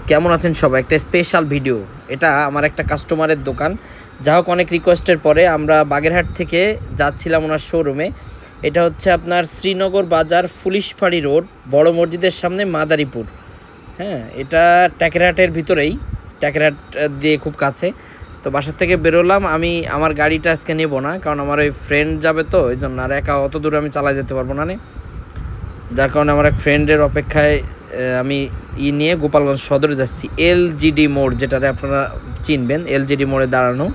কেমন আছেন সবাই? একটা স্পেশাল ভিডিও। এটা আমার একটা কাস্টমারের দোকান। যা হোক, অনেক রিকোয়েস্টের পরে আমরা বাগেরহাট থেকে যাচ্ছিলাম ওনার শোরুমে। এটা হচ্ছে আপনার শ্রীনগর বাজার, ফুলিশফাড়ি রোড, বড় মসজিদের সামনে, মাদারীপুর। হ্যাঁ, এটা ট্যাকেরহাটের ভিতরেই, ট্যাকেরহাট দিয়ে খুব কাছে। তো বাসার থেকে বেরোলাম। আমি আমার গাড়িটা আজকে নেব না, কারণ আমার ওই ফ্রেন্ড যাবে, তো ওই জন্য। আর একা অত দূর আমি চালাই যেতে পারবো না, যার কারণে আমার এক ফ্রেন্ডের অপেক্ষায় আমি নিয়ে গোপালগঞ্জ সদরে যাচ্ছি। এলজিডি মোড়, যেটাতে আপনারা চিনবেন, এলজিডি মোড়ে দাঁড়ানো।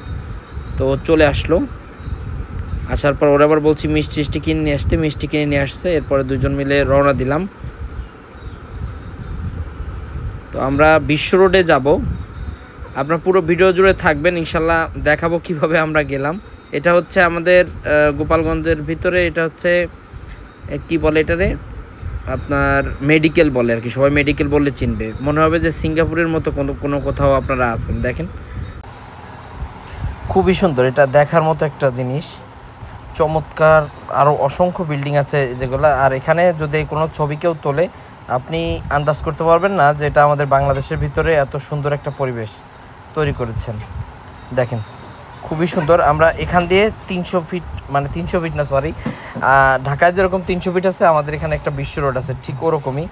তো চলে আসলো। আসার পর ওরা আবার বলছি মিষ্টি কিনে নিয়ে আসতে, মিষ্টি কিনে নিয়ে আসছে। এরপরে দুজন মিলে রওনা দিলাম। তো আমরা বিশ্ব রোডে যাব। আপনার পুরো ভিডিও জুড়ে থাকবেন, ইনশাল্লাহ দেখাবো কিভাবে আমরা গেলাম। এটা হচ্ছে আমাদের গোপালগঞ্জের ভিতরে। এটা হচ্ছে কি বলে এটারে, আপনার মেডিকেল বলে আর কি। সবাই মেডিকেল বললে চিনবে, মনে হবে যে সিঙ্গাপুরের মতো কোনো কোথাও আপনারা আছেন। দেখেন, খুবই সুন্দর, এটা দেখার মতো একটা জিনিস, চমৎকার। আরও অসংখ্য বিল্ডিং আছে যেগুলো। আর এখানে যদি কোনো ছবি কেউ তোলে, আপনি আন্দাজ করতে পারবেন না যে এটা আমাদের বাংলাদেশের ভিতরে এত সুন্দর একটা পরিবেশ তৈরি করেছেন। দেখেন, খুবই সুন্দর। আমরা এখান দিয়ে 300 ফিট, মানে 300 ফিট না, সরি, ঢাকায় যেরকম 300 ফিট আছে, আমাদের এখানে একটা বিশ্ব রোড আছে ঠিক ওরকমই।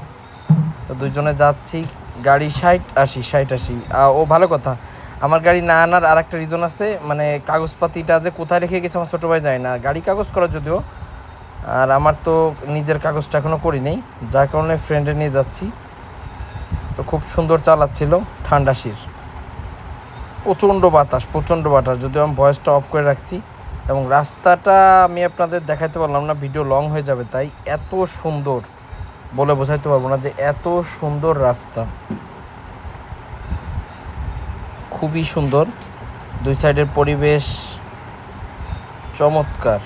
তো দুজনে যাচ্ছি, গাড়ি 60-80। ও ভালো কথা, আমার গাড়ি না আনার আর একটা রিজন আছে, মানে কাগজপাতিটা যে কোথায় রেখে গেছে আমার ছোটো ভাই যায় না। গাড়ি কাগজ করা যদিও, আর আমার তো নিজের কাগজটা এখনও করি নেই, যার কারণে ফ্রেন্ডে নিয়ে যাচ্ছি। তো খুব সুন্দর চালাচ্ছিল, ঠান্ডা শির, প্রচণ্ড বাতাস। যদিও আমি ভয়েসটা অফ করে রাখছি। এবং রাস্তাটা আমি আপনাদের দেখাইতে পারলাম না, ভিডিও লং হয়ে যাবে, তাই এত সুন্দর বলে বোঝাইতে পারবো না যে এত সুন্দর রাস্তা, খুবই সুন্দর। দুই সাইডের পরিবেশ চমৎকার।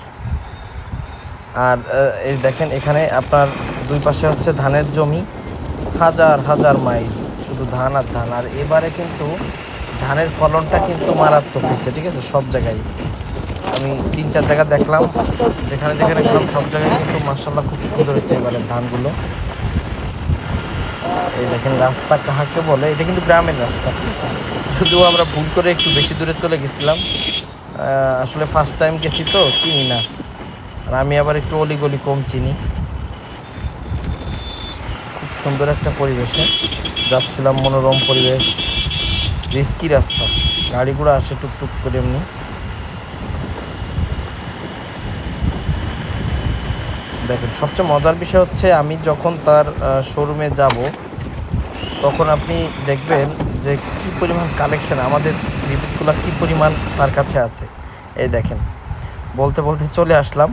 আর এই দেখেন, এখানে আপনার দুই পাশে হচ্ছে ধানের জমি, হাজার হাজার মাইল শুধু ধান আর ধান। আর এবারে কিন্তু ধানের ফলনটা কিন্তু মারাত্মক হয়েছে, ঠিক আছে। সব জায়গায় আমি 3-4 জায়গা দেখলাম, যেখানে গেলাম সব জায়গায় কিন্তু মাশাআল্লাহ খুব সুন্দর হয়েছে এবারে ধানগুলো। এই দেখেন, রাস্তা কাহাকে বলে, এটা কিন্তু গ্রামের রাস্তা, ঠিক আছে। যদিও আমরা ভুল করে একটু বেশি দূরে চলে গেছিলাম, আসলে ফার্স্ট টাইম গেছি তো চিনি না। আর আমি আবার একটু অলিগলি কম চিনি। খুব সুন্দর একটা পরিবেশে যাচ্ছিলাম, মনোরম পরিবেশ, রিস্কি রাস্তা, গাড়িগুলো আসে টুকটুক করে এমনি। দেখেন, সবচেয়ে মজার বিষয় হচ্ছে আমি যখন তার শোরুমে যাব, তখন আপনি দেখবেন যে কি পরিমাণ কালেকশন, আমাদের থ্রি পিসগুলো কী পরিমাণ তার কাছে আছে। এই দেখেন, বলতে বলতে চলে আসলাম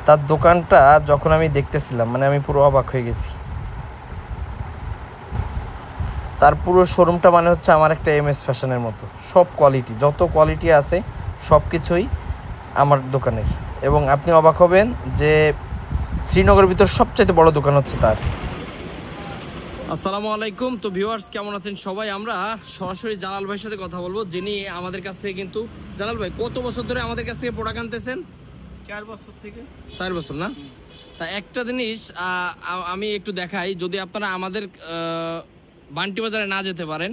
তার দোকানটা। যখন আমি দেখতেছিলাম, মানে আমি পুরো অবাক হয়ে গেছি। তার পুরো শোরুমটা মানে হচ্ছে আমার একটা এমএস ফ্যাশনের মতো, সব কোয়ালিটি, যত কোয়ালিটি আছে সব কিছুই আমার দোকানের। এবং আপনি অবাক হবেন যে শ্রীনগরের ভিতর সবচেয়ে বড় দোকান হচ্ছে তার। আসসালামু আলাইকুম। তো ভিউয়ার্স, কেমন আছেন সবাই? আমরা সরাসরি জালাল ভাইয়ের সাথে কথা বলবো, যিনি আমাদের কাছ থেকে কিন্তু, জালাল ভাই কত বছর ধরে আমাদের কাছ থেকে প্রোডাক্ট আনতেছেন? 4 বছর থেকে। 4 বছর না? তা একটা জিনিস আমি একটু দেখাই, যদি আপনারা আমাদের বান্টি বাজারে না যেতে পারেন,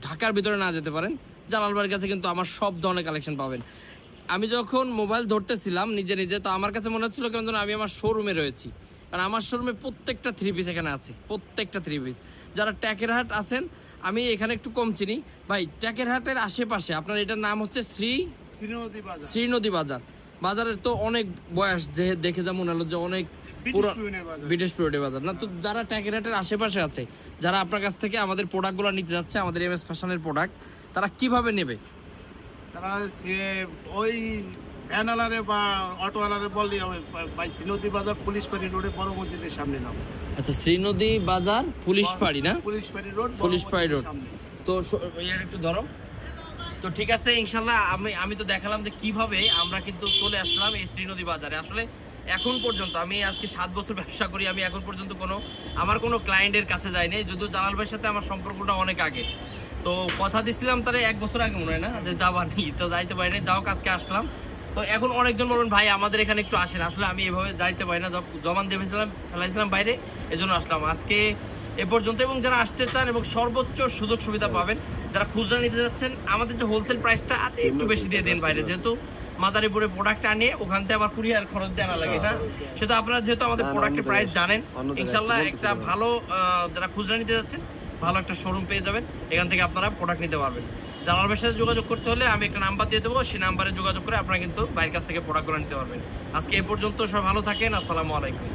ঢাকার ভিতরে না যেতে পারেন, জালাল ভাইয়ের কাছে কিন্তু আমার সব ধরনের কালেকশন পাবেন। আমি যখন মোবাইল ধরতেছিলাম নিজে, তো আমার কাছে মনে হচ্ছিল কেমন যেন আমি আমার শোরুমে রয়েছি, কারণ আমার শোরুমে প্রত্যেকটা থ্রি পিস এখানে আছে, প্রত্যেকটা থ্রি পিস। যারা ট্যাকেরহাট আছেন, আমি এখানে একটু কম চিনি ভাই, ট্যাকেরহাটের আশেপাশে আপনার এটার নাম হচ্ছে শ্রীনদী বাজার। বাজারের তো অনেক বয়স, যে দেখে যা মনে হলো যে অনেক ব্রিটিশ পিরিয়ডের বাজার না। তো যারা ট্যাকেরহাটের আশেপাশে আছে, যারা আপনার কাছ থেকে আমাদের প্রোডাক্টগুলো নিতে যাচ্ছে, আমাদের এমএস ফ্যাশনের প্রোডাক্ট, তারা কিভাবে নেবে? তারা ওই ভ্যানওয়ালারে বা অটোওয়ালারে বললে হবে, ভাই শ্রীনদী বাজার পুলিশপাড়ি রোডে বড় মসজিদের সামনে নাও। আচ্ছা, শ্রীনদী বাজার পুলিশপাড়ি না? পুলিশপাড়ি রোড। তো এর একটু ধরো। তো ঠিক আছে, ইনশাল্লাহ আমি তো দেখালাম যে কিভাবে আমরা কিন্তু চলে আসলাম এই শ্রীনদী বাজারে। আসলে এখন পর্যন্ত আমি আজকে 7 বছর ব্যবসা করি, আমি এখন পর্যন্ত আমার কোনো ক্লায়েন্টের কাছে যাইনি, যদিও জালাল ভাইয়ের সাথে আমার সম্পর্কটা অনেক আগে। তো কথা দিছিলাম তারা 1 বছর আগে, মনে হয় না যে যাবার নেই, তো যাইতে পারিনি। যাও, আজকে আসলাম। তো এখন অনেকজন বলবেন ভাই আমাদের এখানে একটু আসেন, আসলে আমি এভাবে যাইতে পারি না, জমান দিয়ে ফেলাইছিলাম বাইরে, এজন্য আসলাম। আজকে এ পর্যন্ত। এবং যারা আসতে চান এবং সর্বোচ্চ সুযোগ সুবিধা পাবেন, যারা খুচরা নিতে যাচ্ছেন, আমাদের যে হোলসেল প্রাইসটা একটু বেশি দিয়ে দিন বাইরে, যেহেতু মাদারীপুরে প্রোডাক্ট আনিয়ে ওখান থেকে আবার কুরিয়ার খরচ দেওয়া লাগে, সেটা আপনারা যেহেতু আমাদের প্রোডাক্টের প্রাইস জানেন, ইনশাল্লাহ একটা ভালো যারা খুচরা নিতে যাচ্ছেন ভালো একটা শোরুম পেয়ে যাবেন, এখান থেকে আপনারা প্রোডাক্ট নিতে পারবেন। জালালের সাথে যোগাযোগ করতে হলে আমি একটা নাম্বার দিয়ে দেবো, সেই নাম্বারে যোগাযোগ করে আপনারা কিন্তু বাইরের কাছ থেকে প্রোডাক্টগুলো নিতে পারবেন। আজকে এ পর্যন্ত, সবাই ভালো থাকেন, আসসালামু আলাইকুম।